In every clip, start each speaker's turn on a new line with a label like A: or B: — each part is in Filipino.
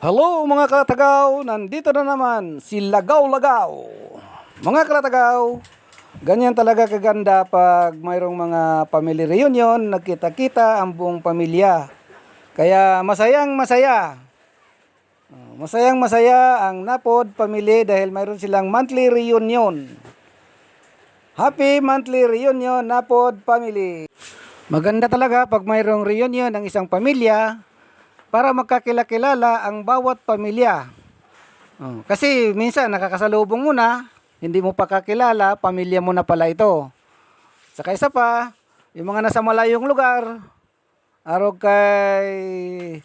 A: Hello mga kalatagaw, nandito na naman si Lagaw-Lagaw. Mga kalatagaw, ganyan talaga kaganda pag mayroong mga family reunion, nagkita-kita ang buong pamilya. Kaya masayang masaya. Masayang masaya ang Napod family dahil mayroon silang monthly reunion. Happy monthly reunion Napod family. Maganda talaga pag mayroong reunion ng isang pamilya para magkakilala ang bawat pamilya. Kasi minsan nakakasalubong mo na, hindi mo pa kakilala, pamilya mo na pala ito. Saka isa pa, yung mga nasa malayong lugar, araw kay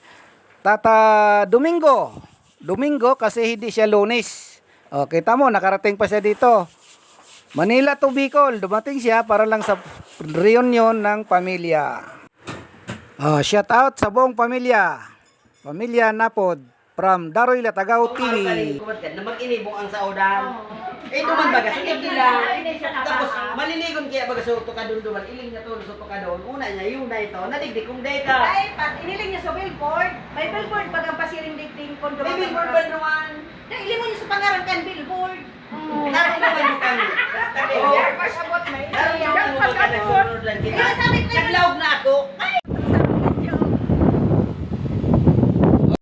A: Tata Domingo. Domingo kasi hindi siya Lunes. Kita mo, nakarating pa siya dito. Manila to Bicol, dumating siya para lang sa reunion ng pamilya. Shout out sa buong pamilya. Pamilya Napod from Daroy Latagaw TV.
B: Na mag-inibong ang saudan. Duman baga, sige nila. Tapos maliligon kaya baga sa to kadun duman, iling na to sa to kadun. Una niya yung na ito, nadigdig kong data.
C: Ay, pag iniling niya sa billboard, may billboard pag ang pasiring dikting kon
B: May billboard ba naman?
C: Iling mo niya sa pangaran kan billboard.
B: Naroon naman mo kami.
C: Sabot may.
B: Naroon naman mo kami. Naroon lang kita.